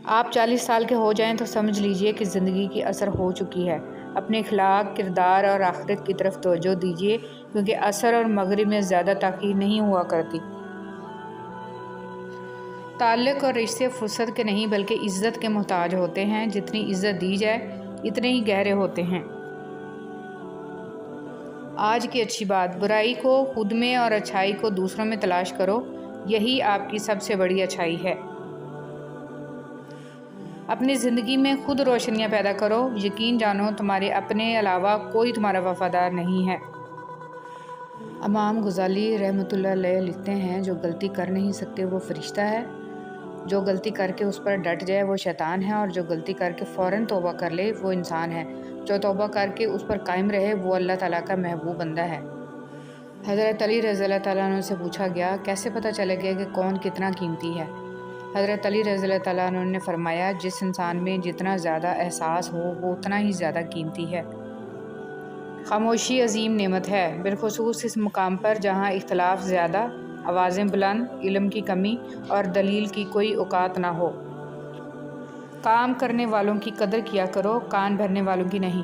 آپ 40 سال کے ہو جائیں تو سمجھ لیجئے کہ زندگی کی اثر ہو چکی ہے۔ اپنے اخلاق، کردار اور آخرت کی طرف توجہ دیجئے، کیونکہ اثر اور مغرب میں زیادہ تاخیر نہیں ہوا کرتی۔ تعلق اور رشتے فرصت کے نہیں بلکہ عزت کے محتاج ہوتے ہیں۔ جتنی عزت دی جائے اتنے ہی گہرے ہوتے ہیں۔ آج کی اچھی بات: برائی کو خود میں اور اچھائی کو دوسروں میں تلاش کرو، یہی آپ کی سب سے بڑی اچھائی ہے۔ اپنی زندگی میں خود روشنیاں پیدا کرو، یقین جانو تمہارے اپنے علاوہ کوئی تمہارا وفادار نہیں ہے۔ امام غزالی رحمۃ اللہ علیہ لکھتے ہیں، جو غلطی کر نہیں سکتے وہ فرشتہ ہے، جو غلطی کر کے اس پر ڈٹ جائے وہ شیطان ہے، اور جو غلطی کر کے فوراً توبہ کر لے وہ انسان ہے، جو توبہ کر کے اس پر قائم رہے وہ اللہ تعالیٰ کا محبوب بندہ ہے۔ حضرت علی رضی اللہ تعالیٰ عنہ سے پوچھا گیا، کیسے پتہ چلے گا کہ کون کتنا قیمتی ہے؟ حضرت علی رضی اللہ تعالیٰ عنہ نے فرمایا، جس انسان میں جتنا زیادہ احساس ہو وہ اتنا ہی زیادہ قیمتی ہے۔ خاموشی عظیم نعمت ہے، بالخصوص اس مقام پر جہاں اختلاف زیادہ، آوازیں بلند، علم کی کمی اور دلیل کی کوئی اوقات نہ ہو۔ کام کرنے والوں کی قدر کیا کرو، کان بھرنے والوں کی نہیں۔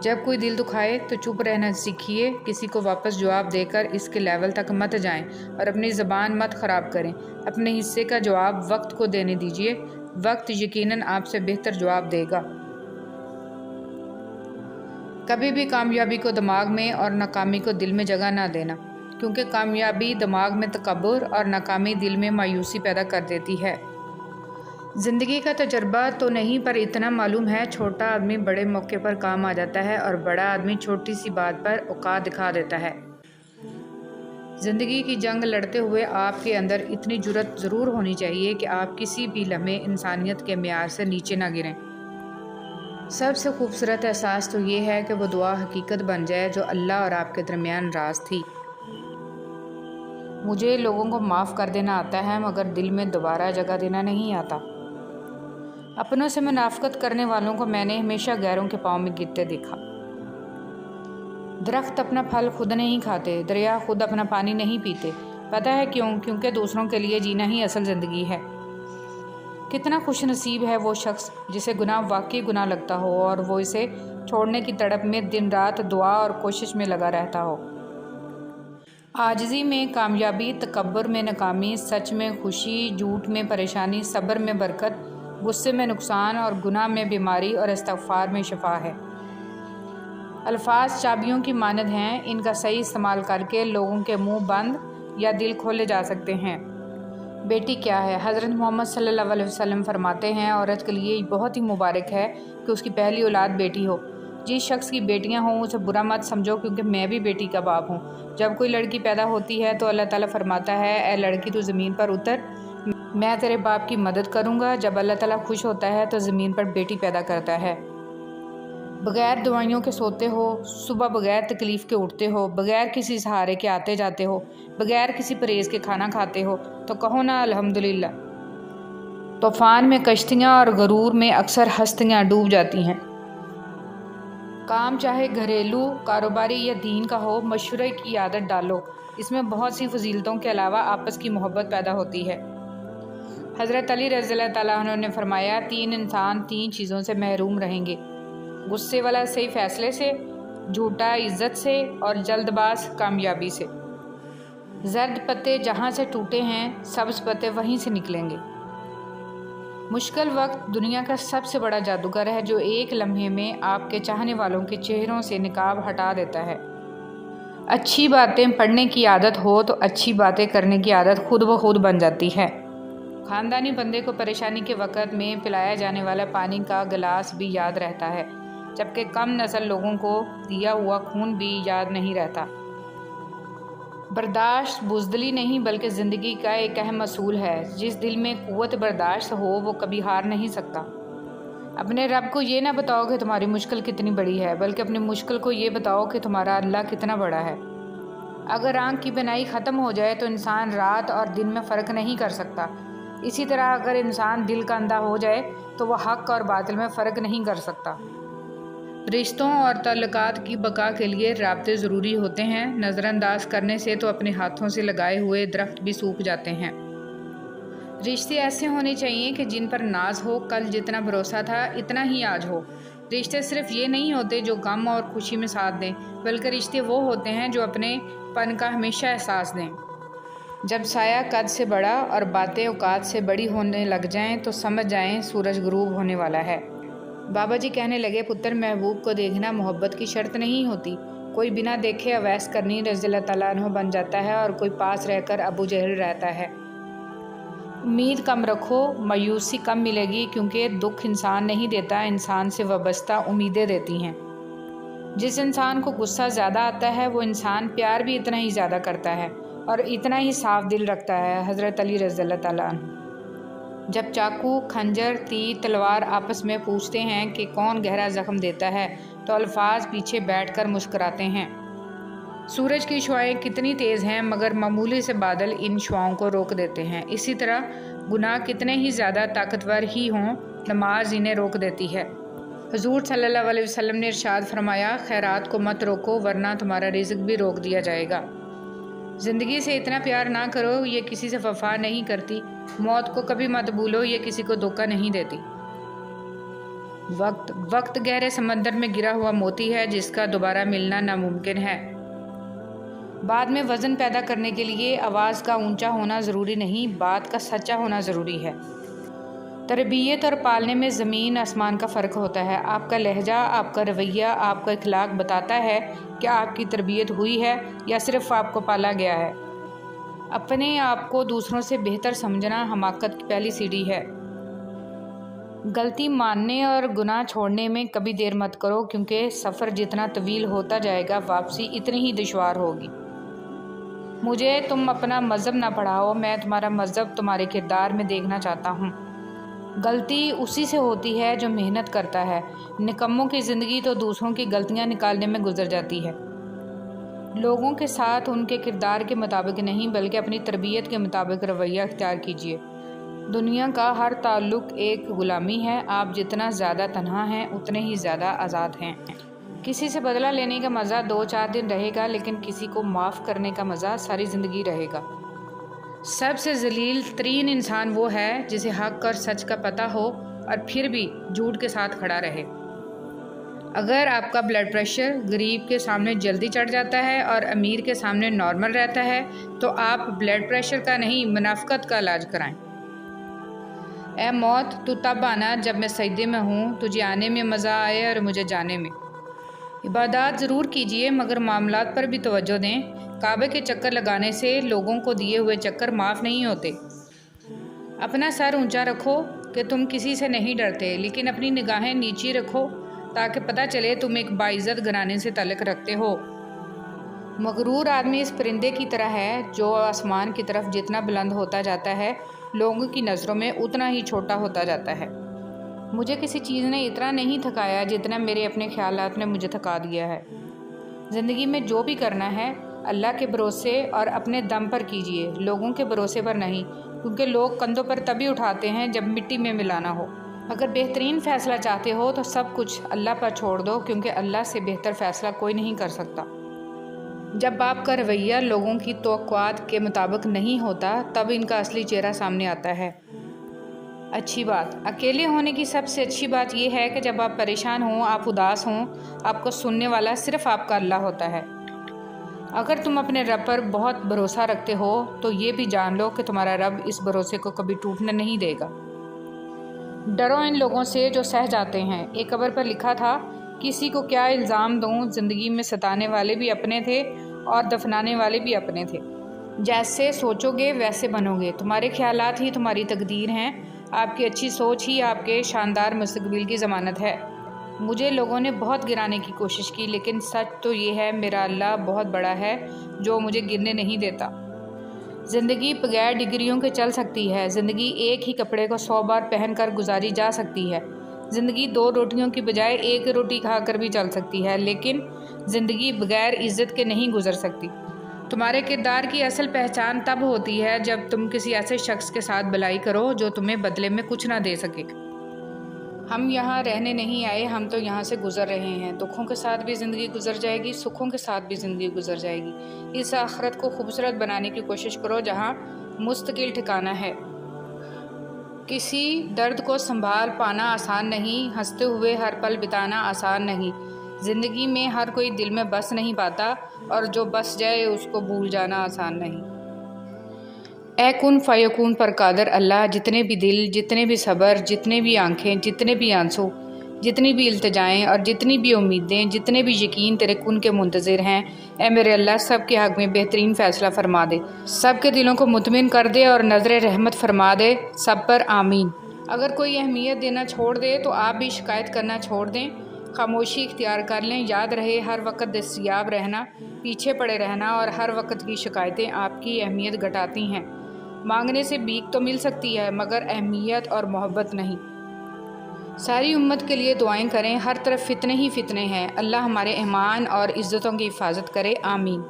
جب کوئی دل دکھائے تو چپ رہنا سیکھیے، کسی کو واپس جواب دے کر اس کے لیول تک مت جائیں اور اپنی زبان مت خراب کریں۔ اپنے حصے کا جواب وقت کو دینے دیجیے، وقت یقیناً آپ سے بہتر جواب دے گا۔ کبھی بھی کامیابی کو دماغ میں اور ناکامی کو دل میں جگہ نہ دینا، کیونکہ کامیابی دماغ میں تکبر اور ناکامی دل میں مایوسی پیدا کر دیتی ہے۔ زندگی کا تجربہ تو نہیں پر اتنا معلوم ہے، چھوٹا آدمی بڑے موقع پر کام آ جاتا ہے اور بڑا آدمی چھوٹی سی بات پر اوقات دکھا دیتا ہے۔ زندگی کی جنگ لڑتے ہوئے آپ کے اندر اتنی جرأت ضرور ہونی چاہیے کہ آپ کسی بھی لمحے انسانیت کے معیار سے نیچے نہ گریں۔ سب سے خوبصورت احساس تو یہ ہے کہ وہ دعا حقیقت بن جائے جو اللہ اور آپ کے درمیان راز تھی۔ مجھے لوگوں کو معاف کر دینا آتا ہے مگر دل میں دوبارہ جگہ دینا نہیں آتا۔ اپنوں سے منافقت کرنے والوں کو میں نے ہمیشہ غیروں کے پاؤں میں گرتے دیکھا۔ درخت اپنا پھل خود نہیں کھاتے، دریا خود اپنا پانی نہیں پیتے۔ پتہ ہے کیوں؟ کیونکہ دوسروں کے لیے جینا ہی اصل زندگی ہے۔ کتنا خوش نصیب ہے وہ شخص جسے گناہ واقعی گناہ لگتا ہو اور وہ اسے چھوڑنے کی تڑپ میں دن رات دعا اور کوشش میں لگا رہتا ہو۔ عاجزی میں کامیابی، تکبر میں ناکامی، سچ میں خوشی، جھوٹ میں پریشانی، صبر میں برکت، غصے میں نقصان اور گناہ میں بیماری اور استغفار میں شفا ہے۔ الفاظ چابیوں کی مانند ہیں، ان کا صحیح استعمال کر کے لوگوں کے منہ بند یا دل کھولے جا سکتے ہیں۔ بیٹی کیا ہے؟ حضرت محمد صلی اللہ علیہ وسلم فرماتے ہیں، عورت کے لیے بہت ہی مبارک ہے کہ اس کی پہلی اولاد بیٹی ہو۔ جس شخص کی بیٹیاں ہوں اسے برا مت سمجھو، کیونکہ میں بھی بیٹی کا باپ ہوں۔ جب کوئی لڑکی پیدا ہوتی ہے تو اللہ تعالیٰ فرماتا ہے، اے لڑکی تو زمین پر اتر، میں تیرے باپ کی مدد کروں گا۔ جب اللہ تعالیٰ خوش ہوتا ہے تو زمین پر بیٹی پیدا کرتا ہے۔ بغیر دوائیوں کے سوتے ہو، صبح بغیر تکلیف کے اٹھتے ہو، بغیر کسی سہارے کے آتے جاتے ہو، بغیر کسی پرہیز کے کھانا کھاتے ہو، تو کہو نا الحمدللہ۔ طوفان میں کشتیاں اور غرور میں اکثر ہستیاں ڈوب جاتی ہیں۔ کام چاہے گھریلو، کاروباری یا دین کا ہو، مشورے کی عادت ڈالو، اس میں بہت سی فضیلتوں کے علاوہ آپس کی محبت پیدا ہوتی ہے۔ حضرت علی رضی اللہ تعالیٰ عنہ نے فرمایا، 3 انسان 3 چیزوں سے محروم رہیں گے: غصے والا صحیح فیصلے سے، جھوٹا عزت سے، اور جلد باز کامیابی سے۔ زرد پتے جہاں سے ٹوٹے ہیں سبز پتے وہیں سے نکلیں گے۔ مشکل وقت دنیا کا سب سے بڑا جادوگر ہے جو ایک لمحے میں آپ کے چاہنے والوں کے چہروں سے نقاب ہٹا دیتا ہے۔ اچھی باتیں پڑھنے کی عادت ہو تو اچھی باتیں کرنے کی عادت خود بخود بن جاتی ہے۔ خاندانی بندے کو پریشانی کے وقت میں پلایا جانے والا پانی کا گلاس بھی یاد رہتا ہے، جبکہ کم نسل لوگوں کو دیا ہوا خون بھی یاد نہیں رہتا۔ برداشت بزدلی نہیں بلکہ زندگی کا ایک اہم اصول ہے۔ جس دل میں قوت برداشت ہو وہ کبھی ہار نہیں سکتا۔ اپنے رب کو یہ نہ بتاؤ کہ تمہاری مشکل کتنی بڑی ہے، بلکہ اپنی مشکل کو یہ بتاؤ کہ تمہارا اللہ کتنا بڑا ہے۔ اگر آنکھ کی بینائی ختم ہو جائے تو انسان رات اور دن میں فرق نہیں کر سکتا۔ اسی طرح اگر انسان دل کا اندھا ہو جائے تو وہ حق اور باطل میں فرق نہیں کر سکتا۔ رشتوں اور تعلقات کی بقا کے لیے رابطے ضروری ہوتے ہیں، نظر انداز کرنے سے تو اپنے ہاتھوں سے لگائے ہوئے درخت بھی سوکھ جاتے ہیں۔ رشتے ایسے ہونے چاہیے کہ جن پر ناز ہو، کل جتنا بھروسہ تھا اتنا ہی آج ہو۔ رشتے صرف یہ نہیں ہوتے جو غم اور خوشی میں ساتھ دیں، بلکہ رشتے وہ ہوتے ہیں جو اپنے پن کا ہمیشہ احساس دیں۔ جب سایہ قد سے بڑا اور باتیں اوقات سے بڑی ہونے لگ جائیں تو سمجھ جائیں سورج غروب ہونے والا ہے۔ بابا جی کہنے لگے، پتر، محبوب کو دیکھنا محبت کی شرط نہیں ہوتی۔ کوئی بنا دیکھے اویس کرنی رضی اللہ تعالیٰ عنہ بن جاتا ہے اور کوئی پاس رہ کر ابو جہل رہتا ہے۔ امید کم رکھو، مایوسی کم ملے گی، کیونکہ دکھ انسان نہیں دیتا، انسان سے وابستہ امیدیں دیتی ہیں۔ جس انسان کو غصہ زیادہ آتا ہے وہ انسان پیار بھی اتنا ہی زیادہ کرتا ہے اور اتنا ہی صاف دل رکھتا ہے۔ حضرت علی رضی اللہ تعالیٰ عنہ جب چاقو، خنجر، تیر، تلوار آپس میں پوچھتے ہیں کہ کون گہرا زخم دیتا ہے تو الفاظ پیچھے بیٹھ کر مسکراتے ہیں۔ سورج کی شعاعیں کتنی تیز ہیں مگر معمولی سے بادل ان شعاؤں کو روک دیتے ہیں۔ اسی طرح گناہ کتنے ہی زیادہ طاقتور ہی ہوں، نماز انہیں روک دیتی ہے۔ حضور صلی اللہ علیہ وسلم نے ارشاد فرمایا، خیرات کو مت روکو ورنہ تمہارا رزق بھی روک دیا جائے گا۔ زندگی سے اتنا پیار نہ کرو، یہ کسی سے وفا نہیں کرتی۔ موت کو کبھی مت بھولو، یہ کسی کو دھوکہ نہیں دیتی۔ وقت گہرے سمندر میں گرا ہوا موتی ہے جس کا دوبارہ ملنا ناممکن ہے۔ بعد میں وزن پیدا کرنے کے لیے آواز کا اونچا ہونا ضروری نہیں، بات کا سچا ہونا ضروری ہے۔ تربیت اور پالنے میں زمین آسمان کا فرق ہوتا ہے۔ آپ کا لہجہ، آپ کا رویہ، آپ کا اخلاق بتاتا ہے کہ آپ کی تربیت ہوئی ہے یا صرف آپ کو پالا گیا ہے۔ اپنے آپ کو دوسروں سے بہتر سمجھنا حماقت کی پہلی سیڑھی ہے۔ غلطی ماننے اور گناہ چھوڑنے میں کبھی دیر مت کرو، کیونکہ سفر جتنا طویل ہوتا جائے گا واپسی اتنی ہی دشوار ہوگی۔ مجھے تم اپنا مذہب نہ پڑھاؤ، میں تمہارا مذہب تمہارے کردار میں دیکھنا چاہتا ہوں۔ غلطی اسی سے ہوتی ہے جو محنت کرتا ہے۔ نکموں کی زندگی تو دوسروں کی غلطیاں نکالنے میں گزر جاتی ہے۔ لوگوں کے ساتھ ان کے کردار کے مطابق نہیں بلکہ اپنی تربیت کے مطابق رویہ اختیار کیجیے۔ دنیا کا ہر تعلق ایک غلامی ہے۔ آپ جتنا زیادہ تنہا ہیں اتنے ہی زیادہ آزاد ہیں۔ کسی سے بدلہ لینے کا مزہ 2-4 دن رہے گا، لیکن کسی کو معاف کرنے کا مزہ ساری زندگی رہے گا۔ سب سے ذلیل ترین انسان وہ ہے جسے حق اور سچ کا پتہ ہو اور پھر بھی جھوٹ کے ساتھ کھڑا رہے۔ اگر آپ کا بلڈ پریشر غریب کے سامنے جلدی چڑھ جاتا ہے اور امیر کے سامنے نارمل رہتا ہے تو آپ بلڈ پریشر کا نہیں، منافقت کا علاج کرائیں۔ اے موت، تو تب آنا جب میں سجدے میں ہوں، تجھے آنے میں مزہ آئے اور مجھے جانے میں۔ عبادات ضرور کیجیے مگر معاملات پر بھی توجہ دیں۔ کعبے کے چکر لگانے سے لوگوں کو دیے ہوئے چکر معاف نہیں ہوتے۔ اپنا سر اونچا رکھو کہ تم کسی سے نہیں ڈرتے، لیکن اپنی نگاہیں نیچی رکھو تاکہ پتہ چلے تم ایک باعزت گھرانے سے تعلق رکھتے ہو۔ مغرور آدمی اس پرندے کی طرح ہے جو آسمان کی طرف جتنا بلند ہوتا جاتا ہے لوگوں کی نظروں میں اتنا ہی چھوٹا ہوتا جاتا ہے۔ مجھے کسی چیز نے اتنا نہیں تھکایا جتنا میرے اپنے خیالات نے مجھے تھکا دیا ہے۔ زندگی میں جو بھی کرنا ہے اللہ کے بھروسے اور اپنے دم پر کیجیے، لوگوں کے بھروسے پر نہیں، کیونکہ لوگ کندھوں پر تبھی اٹھاتے ہیں جب مٹی میں ملانا ہو۔ اگر بہترین فیصلہ چاہتے ہو تو سب کچھ اللہ پر چھوڑ دو، کیونکہ اللہ سے بہتر فیصلہ کوئی نہیں کر سکتا۔ جب آپ کا رویہ لوگوں کی توقعات کے مطابق نہیں ہوتا تب ان کا اصلی چہرہ سامنے آتا ہے۔ اچھی بات، اکیلے ہونے کی سب سے اچھی بات یہ ہے کہ جب آپ پریشان ہوں، آپ اداس ہوں، آپ کو سننے والا صرف آپ کا اللہ ہوتا ہے۔ اگر تم اپنے رب پر بہت بھروسہ رکھتے ہو تو یہ بھی جان لو کہ تمہارا رب اس بھروسے کو کبھی ٹوٹنے نہیں دے گا۔ ڈرو ان لوگوں سے جو سہ جاتے ہیں۔ ایک قبر پر لکھا تھا، کسی کو کیا الزام دوں، زندگی میں ستانے والے بھی اپنے تھے اور دفنانے والے بھی اپنے تھے۔ جیسے سوچو گے ویسے بنو گے۔ تمہارے خیالات ہی تمہاری تقدیر ہیں۔ آپ کی اچھی سوچ ہی آپ کے شاندار مستقبل کی ضمانت ہے۔ مجھے لوگوں نے بہت گرانے کی کوشش کی، لیکن سچ تو یہ ہے میرا اللہ بہت بڑا ہے جو مجھے گرنے نہیں دیتا۔ زندگی بغیر ڈگریوں کے چل سکتی ہے۔ زندگی ایک ہی کپڑے کو 100 بار پہن کر گزاری جا سکتی ہے۔ زندگی 2 روٹیوں کی بجائے 1 روٹی کھا کر بھی چل سکتی ہے، لیکن زندگی بغیر عزت کے نہیں گزر سکتی۔ تمہارے کردار کی اصل پہچان تب ہوتی ہے جب تم کسی ایسے شخص کے ساتھ بھلائی کرو جو تمہیں بدلے میں کچھ نہ دے سکے۔ ہم یہاں رہنے نہیں آئے، ہم تو یہاں سے گزر رہے ہیں۔ دکھوں کے ساتھ بھی زندگی گزر جائے گی، سکھوں کے ساتھ بھی زندگی گزر جائے گی۔ اس آخرت کو خوبصورت بنانے کی کوشش کرو جہاں مستقل ٹھکانہ ہے۔ کسی درد کو سنبھال پانا آسان نہیں، ہنستے ہوئے ہر پل بتانا آسان نہیں۔ زندگی میں ہر کوئی دل میں بس نہیں پاتا، اور جو بس جائے اس کو بھول جانا آسان نہیں۔ اے کن فیکون پر قادر اللہ، جتنے بھی دل، جتنے بھی صبر، جتنے بھی آنکھیں، جتنے بھی آنسو، جتنی بھی التجائیں اور جتنی بھی امیدیں، جتنے بھی یقین تیرے کن کے منتظر ہیں، اے میرے اللہ سب کے حق میں بہترین فیصلہ فرما دے، سب کے دلوں کو مطمئن کر دے اور نظر رحمت فرما دے سب پر، آمین۔ اگر کوئی اہمیت دینا چھوڑ دے تو آپ بھی شکایت کرنا چھوڑ دیں، خاموشی اختیار کر لیں۔ یاد رہے ہر وقت دستیاب رہنا، پیچھے پڑے رہنا اور ہر وقت کی شکایتیں آپ کی اہمیت گھٹاتی ہیں۔ مانگنے سے بھیک تو مل سکتی ہے مگر اہمیت اور محبت نہیں۔ ساری امت کے لیے دعائیں کریں، ہر طرف فتنے ہی فتنے ہیں، اللہ ہمارے ایمان اور عزتوں کی حفاظت کرے، آمین۔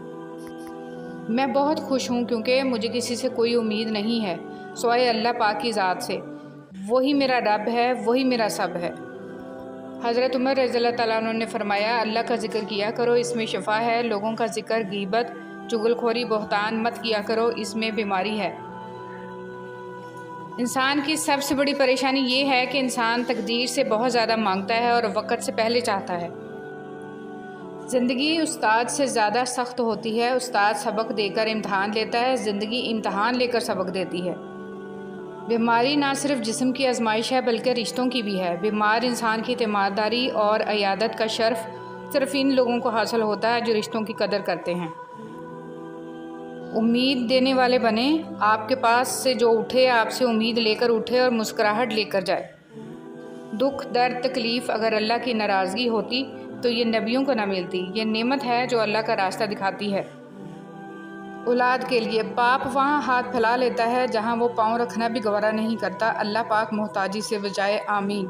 میں بہت خوش ہوں کیونکہ مجھے کسی سے کوئی امید نہیں ہے سوائے اللہ پاک کی ذات سے، وہی میرا رب ہے، وہی میرا سب ہے۔ حضرت عمر رضی اللہ تعالیٰ عنہ نے فرمایا، اللہ کا ذکر کیا کرو، اس میں شفا ہے، لوگوں کا ذکر، غیبت، چغلخوری، بہتان مت کیا کرو، اس میں بیماری ہے۔ انسان کی سب سے بڑی پریشانی یہ ہے کہ انسان تقدیر سے بہت زیادہ مانگتا ہے اور وقت سے پہلے چاہتا ہے۔ زندگی استاد سے زیادہ سخت ہوتی ہے، استاد سبق دے کر امتحان لیتا ہے، زندگی امتحان لے کر سبق دیتی ہے۔ بیماری نہ صرف جسم کی آزمائش ہے بلکہ رشتوں کی بھی ہے۔ بیمار انسان کی اعتماداری اور عیادت کا شرف صرف ان لوگوں کو حاصل ہوتا ہے جو رشتوں کی قدر کرتے ہیں۔ امید دینے والے بنیں، آپ کے پاس سے جو اٹھے آپ سے امید لے کر اٹھے اور مسکراہٹ لے کر جائے۔ دکھ، درد، تکلیف اگر اللہ کی ناراضگی ہوتی تو یہ نبیوں کو نہ ملتی۔ یہ نعمت ہے جو اللہ کا راستہ دکھاتی ہے اولاد کے لیے۔ باپ وہاں ہاتھ پھیلا لیتا ہے جہاں وہ پاؤں رکھنا بھی گوارا نہیں کرتا، اللہ پاک محتاجی سے بچائے، آمین۔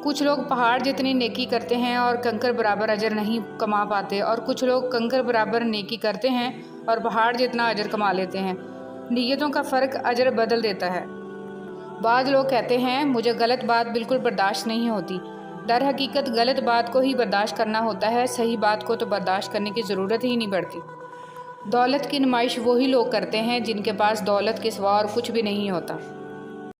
کچھ لوگ پہاڑ جتنی نیکی کرتے ہیں اور کنکر برابر اجر نہیں کما پاتے، اور کچھ لوگ کنکر برابر نیکی کرتے ہیں اور پہاڑ جتنا اجر کما لیتے ہیں۔ نیتوں کا فرق اجر بدل دیتا ہے۔ بعض لوگ کہتے ہیں مجھے غلط بات بالکل برداشت نہیں ہوتی، در حقیقت غلط بات کو ہی برداشت کرنا ہوتا ہے، صحیح بات کو تو برداشت کرنے کی ضرورت ہی نہیں پڑتی۔ دولت کی نمائش وہی لوگ کرتے ہیں جن کے پاس دولت کے سوا اور کچھ بھی نہیں ہوتا۔